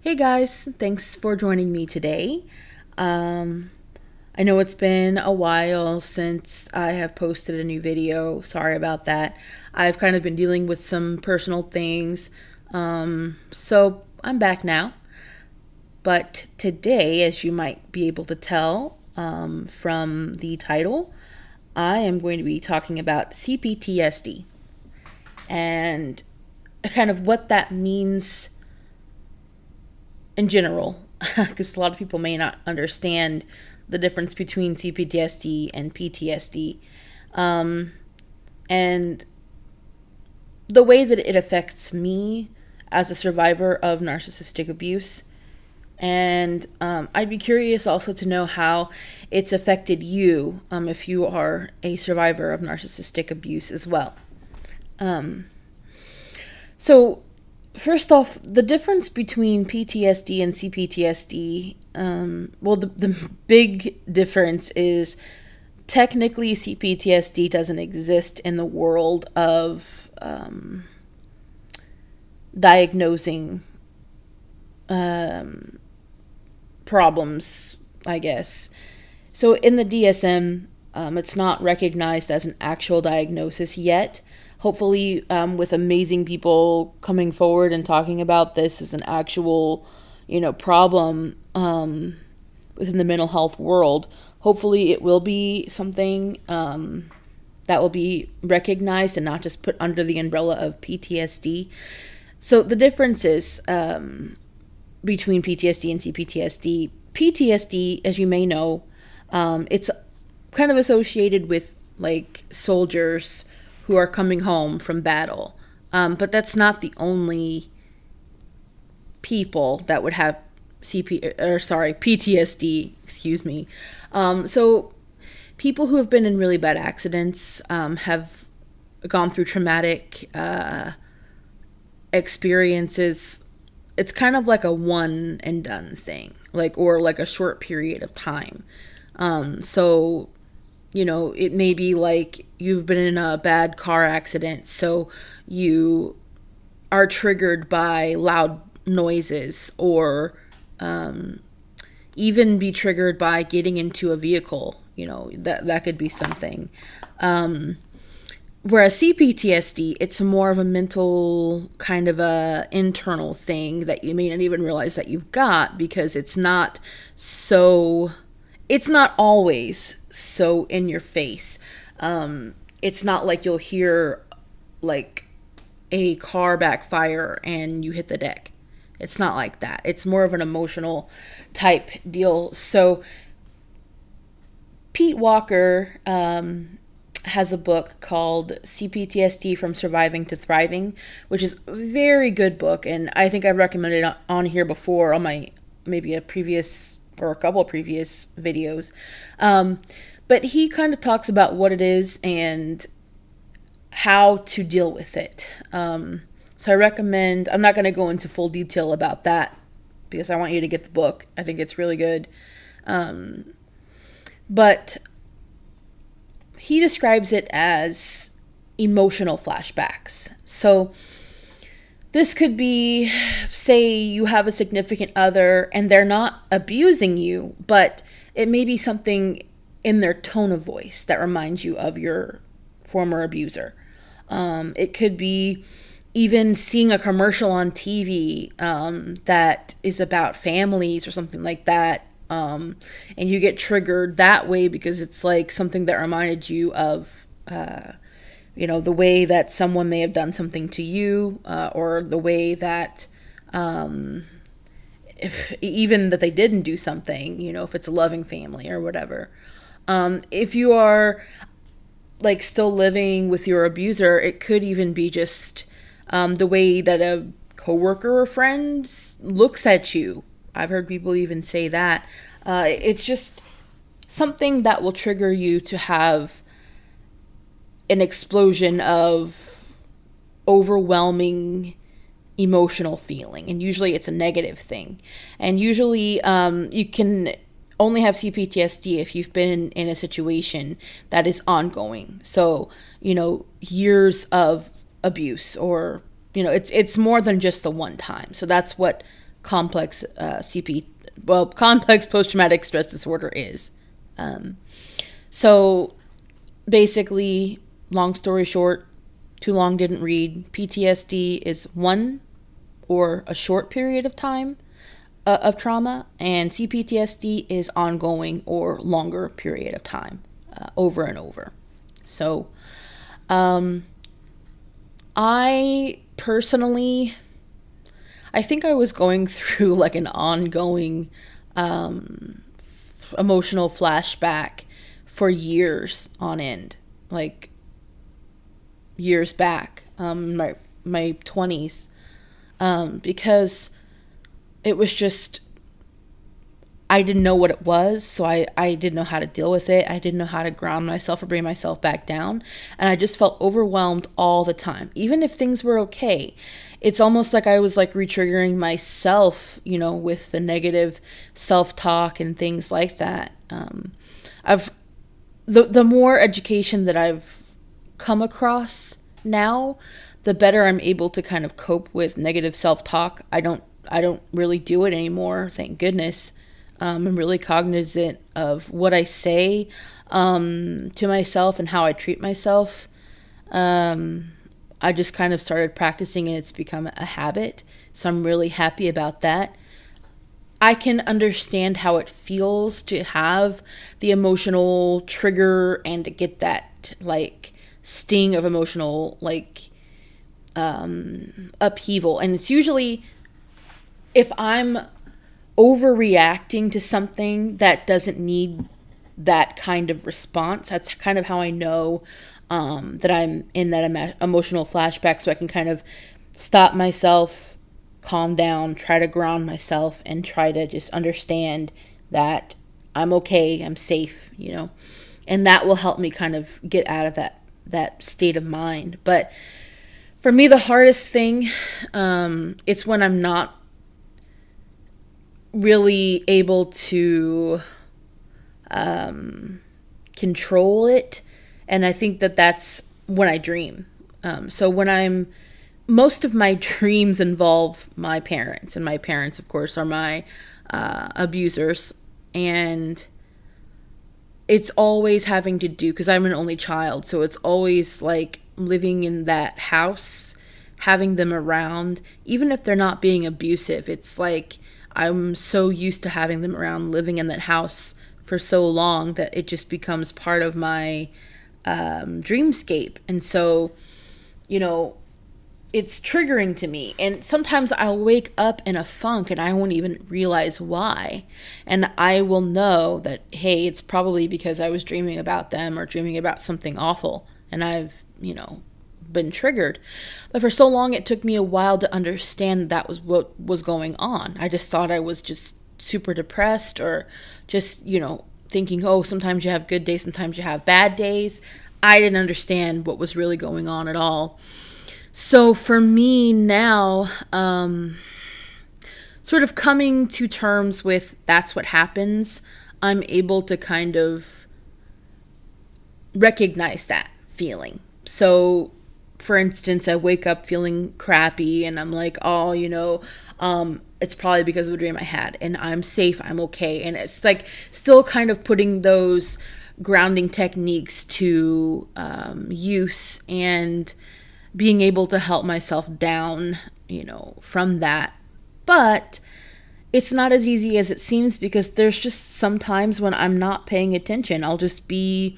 Hey guys, thanks for joining me today. I know it's been a while since I have posted a new video. Sorry about that. I've kind of been dealing with some personal things. So I'm back now. But today, as you might be able to tell from the title, I am going to be talking about CPTSD and kind of what that means in general, because a lot of people may not understand the difference between CPTSD and PTSD, and the way that it affects me as a survivor of narcissistic abuse. And I'd be curious also to know how it's affected you if you are a survivor of narcissistic abuse as well. So, first off, the difference between PTSD and CPTSD, the big difference is technically CPTSD doesn't exist in the world of diagnosing problems, I guess. So in the DSM, it's not recognized as an actual diagnosis yet. Hopefully, with amazing people coming forward and talking about this as an actual, problem within the mental health world, hopefully it will be something that will be recognized and not just put under the umbrella of PTSD. So the differences between PTSD and CPTSD. PTSD, as you may know, it's kind of associated with like soldiers who are coming home from battle. But that's not the only people that would have PTSD, excuse me. So people who have been in really bad accidents have gone through traumatic experiences. It's kind of like a one and done thing, or a short period of time. So it may be like you've been in a bad car accident, so you are triggered by loud noises, or even be triggered by getting into a vehicle. That could be something. Whereas CPTSD, it's more of a mental kind of a internal thing that you may not even realize that you've got, because it's not always so in your face. It's not like you'll hear like a car backfire and you hit the deck. It's not like that. It's more of an emotional type deal. So Pete Walker has a book called CPTSD From Surviving to Thriving, which is a very good book, and I think I've recommended it on here before on my maybe a previous or a couple of previous videos. But he kind of talks about what it is and how to deal with it. So I recommend, I'm not going to go into full detail about that because I want you to get the book. I think it's really good. But he describes it as emotional flashbacks. So this could be, say you have a significant other and they're not abusing you, but it may be something in their tone of voice that reminds you of your former abuser. It could be even seeing a commercial on TV that is about families or something like that. And you get triggered that way because it's like something that reminded you of, the way that someone may have done something to you, or the way that, even that they didn't do something, if it's a loving family or whatever. If you are like still living with your abuser, it could even be just the way that a coworker or friend looks at you. I've heard people even say that. It's just something that will trigger you to have an explosion of overwhelming emotional feeling. And usually it's a negative thing. And usually you can only have CPTSD if you've been in a situation that is ongoing. So, years of abuse, or, it's more than just the one time. So that's what complex complex post-traumatic stress disorder is. So basically, long story short, too long didn't read. PTSD is one or a short period of time of trauma, and CPTSD is ongoing or longer period of time, over and over. So I personally, I think I was going through like an ongoing emotional flashback for years on end, like years back, my 20s, because it was just, I didn't know what it was, so I didn't know how to deal with it. I didn't know how to ground myself or bring myself back down, and I just felt overwhelmed all the time. Even if things were okay, it's almost like I was like retriggering myself, with the negative self-talk and things like that. The more education that I've come across now, the better I'm able to kind of cope with negative self-talk. I don't really do it anymore, thank goodness. I'm really cognizant of what I say to myself and how I treat myself. I just kind of started practicing, and it's become a habit. So I'm really happy about that. I can understand how it feels to have the emotional trigger and to get that like sting of emotional upheaval. And it's usually if I'm overreacting to something that doesn't need that kind of response. That's kind of how I know that I'm in that emotional flashback, so I can kind of stop myself, calm down, try to ground myself, and try to just understand that I'm okay, I'm safe, and that will help me kind of get out of that state of mind. But for me, the hardest thing, it's when I'm not really able to control it. And I think that's when I dream. So when most of my dreams involve my parents, and my parents, of course, are my abusers. And it's always having to do, because I'm an only child, so it's always like living in that house, having them around, even if they're not being abusive. It's like I'm so used to having them around, living in that house for so long, that it just becomes part of my dreamscape. And so, it's triggering to me. And sometimes I'll wake up in a funk and I won't even realize why. And I will know that, hey, it's probably because I was dreaming about them or dreaming about something awful. And I've, been triggered. But for so long, it took me a while to understand that was what was going on. I just thought I was just super depressed, or just, thinking, oh, sometimes you have good days, sometimes you have bad days. I didn't understand what was really going on at all. So for me now, sort of coming to terms with that's what happens, I'm able to kind of recognize that feeling. So for instance, I wake up feeling crappy and I'm like, oh, it's probably because of a dream I had, and I'm safe, I'm okay. And it's like still kind of putting those grounding techniques to use, and being able to help myself down, from that. But it's not as easy as it seems, because there's just some times when I'm not paying attention. I'll just be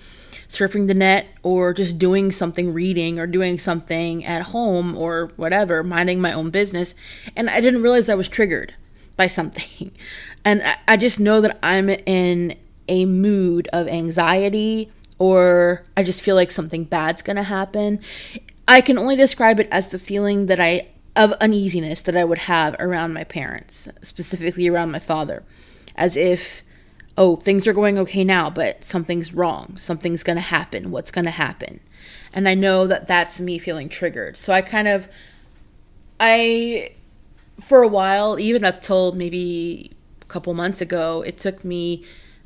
surfing the net, or just doing something, reading, or doing something at home, or whatever, minding my own business. And I didn't realize I was triggered by something. And I just know that I'm in a mood of anxiety, or I just feel like something bad's gonna happen. I can only describe it as the feeling of uneasiness that I would have around my parents, specifically around my father, as if, oh, things are going okay now, but something's wrong. Something's going to happen. What's going to happen? And I know that that's me feeling triggered. So for a while, even up till maybe a couple months ago, it took me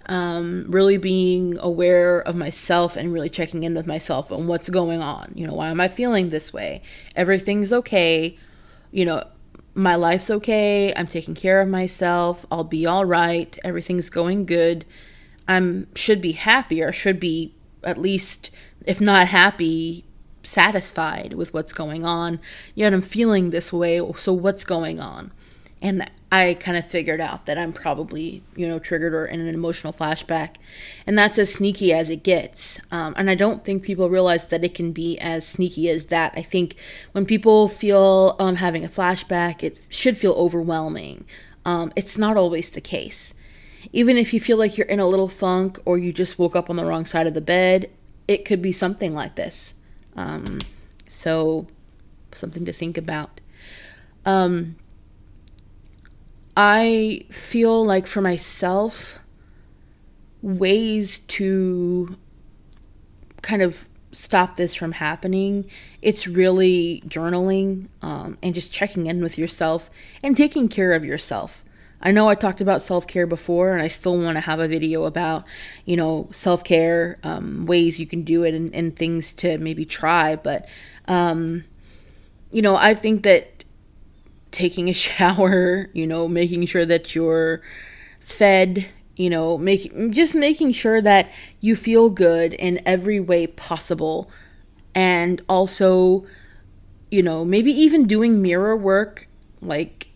really being aware of myself and really checking in with myself on what's going on. Why am I feeling this way? Everything's okay. my life's okay. I'm taking care of myself. I'll be all right. Everything's going good. Should be happy, or should be at least, if not happy, satisfied with what's going on. Yet I'm feeling this way. So what's going on? And I kind of figured out that I'm probably, triggered or in an emotional flashback. And that's as sneaky as it gets. And I don't think people realize that it can be as sneaky as that. I think when people feel having a flashback, it should feel overwhelming. It's not always the case. Even if you feel like you're in a little funk, or you just woke up on the wrong side of the bed, it could be something like this. So something to think about. I feel like for myself, ways to kind of stop this from happening, it's really journaling, and just checking in with yourself and taking care of yourself. I know I talked about self-care before, and I still want to have a video about, self-care, ways you can do it, and things to maybe try. But, I think that taking a shower, making sure that you're fed, making sure that you feel good in every way possible. And also, maybe even doing mirror work, like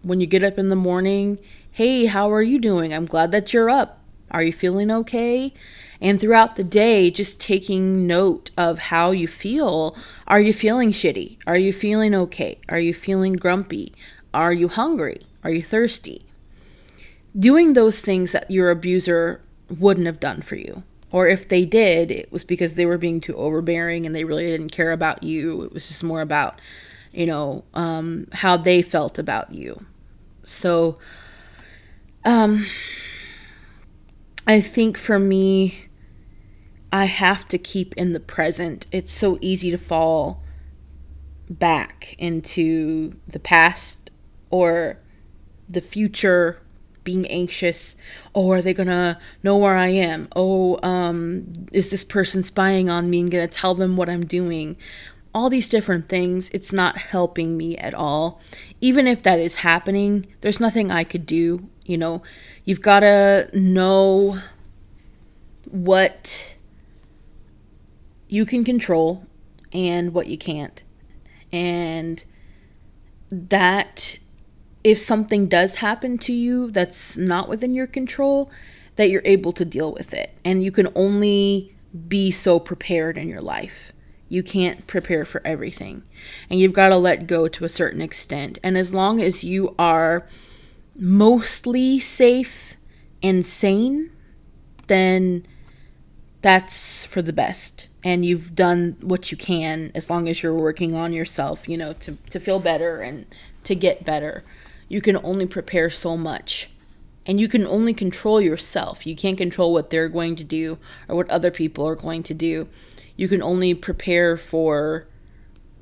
when you get up in the morning, hey, how are you doing? I'm glad that you're up. Are you feeling okay? And throughout the day, just taking note of how you feel. Are you feeling shitty? Are you feeling okay? Are you feeling grumpy? Are you hungry? Are you thirsty? Doing those things that your abuser wouldn't have done for you. Or if they did, it was because they were being too overbearing and they really didn't care about you. It was just more about, how they felt about you. So, I think for me, I have to keep in the present. It's so easy to fall back into the past or the future, being anxious. Oh, are they gonna know where I am? Oh, is this person spying on me and gonna tell them what I'm doing? All these different things, it's not helping me at all. Even if that is happening, there's nothing I could do. You've got to know what you can control and what you can't. And that if something does happen to you that's not within your control, that you're able to deal with it. And you can only be so prepared in your life. You can't prepare for everything. And you've got to let go to a certain extent. And as long as you are mostly safe and sane, then that's for the best. And you've done what you can, as long as you're working on yourself, to feel better and to get better. You can only prepare so much. And you can only control yourself. You can't control what they're going to do or what other people are going to do. You can only prepare for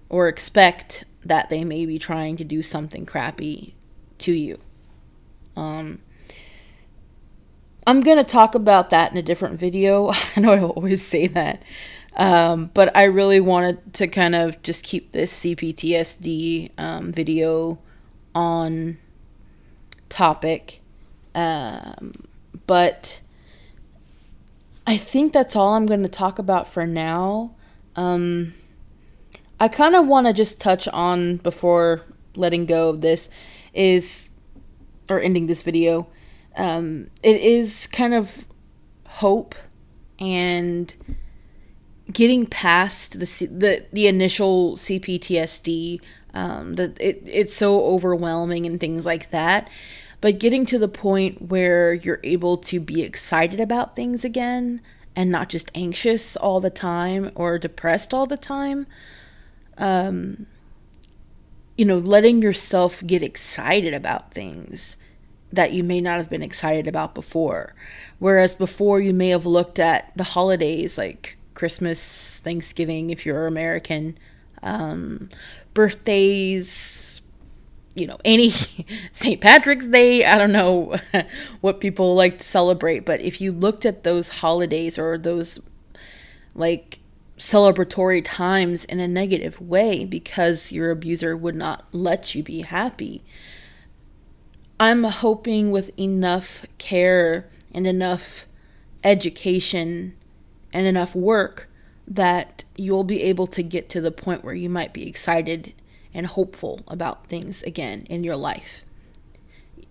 or expect that they may be trying to do something crappy to you. I'm going to talk about that in a different video. I know I always say that. But I really wanted to kind of just keep this CPTSD video on topic. But I think that's all I'm going to talk about for now. I kind of want to just touch on, before letting go of this, or ending this video, it is kind of hope and getting past the initial CPTSD, that it's so overwhelming and things like that. But getting to the point where you're able to be excited about things again and not just anxious all the time or depressed all the time. Letting yourself get excited about things that you may not have been excited about before. Whereas before you may have looked at the holidays like Christmas, Thanksgiving, if you're American, birthdays, any St. Patrick's Day, I don't know what people like to celebrate, but if you looked at those holidays or those like celebratory times in a negative way because your abuser would not let you be happy. I'm hoping with enough care and enough education and enough work that you'll be able to get to the point where you might be excited and hopeful about things again in your life.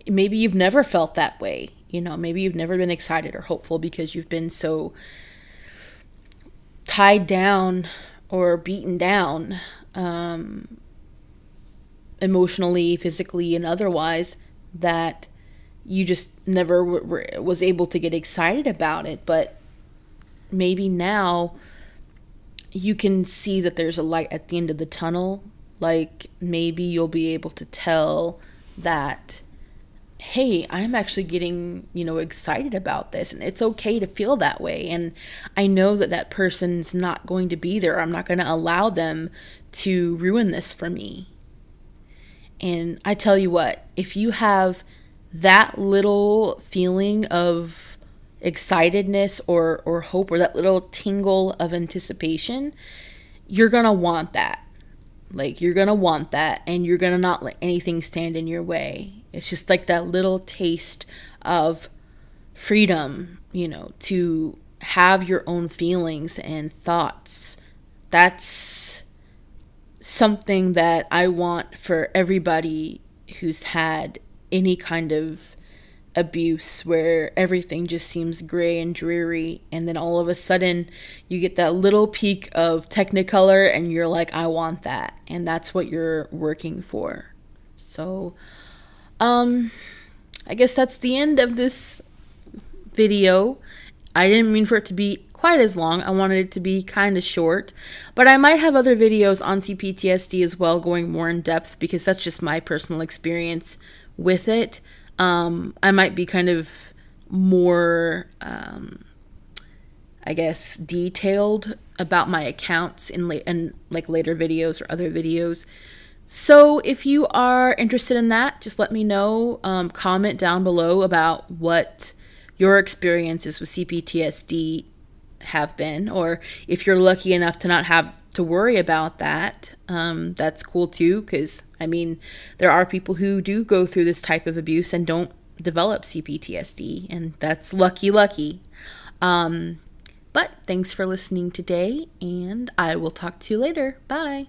Maybe you've never felt that way. Maybe you've never been excited or hopeful because you've been so tied down or beaten down, emotionally, physically, and otherwise, that you just never was able to get excited about it. But maybe now you can see that there's a light at the end of the tunnel. Like, maybe you'll be able to tell that, hey, I'm actually getting, excited about this, and it's okay to feel that way. And I know that that person's not going to be there. I'm not going to allow them to ruin this for me. And I tell you what, if you have that little feeling of excitedness or hope, or that little tingle of anticipation, you're going to want that. Like, you're going to want that, and you're going to not let anything stand in your way. It's just like that little taste of freedom, to have your own feelings and thoughts. That's something that I want for everybody who's had any kind of abuse where everything just seems gray and dreary, and then all of a sudden you get that little peak of technicolor and you're like, I want that. And that's what you're working for. So I guess that's the end of this video. I didn't mean for it to be quite as long. I wanted it to be kind of short, but I might have other videos on CPTSD as well, going more in depth, because that's just my personal experience with it. I might be kind of more, I guess, detailed about my accounts in later videos or other videos. So if you are interested in that, just let me know. Comment down below about what your experiences with CPTSD have been, or if you're lucky enough to not have to worry about that. That's cool too, because there are people who do go through this type of abuse and don't develop CPTSD, and that's lucky. But thanks for listening today, and I will talk to you later. Bye.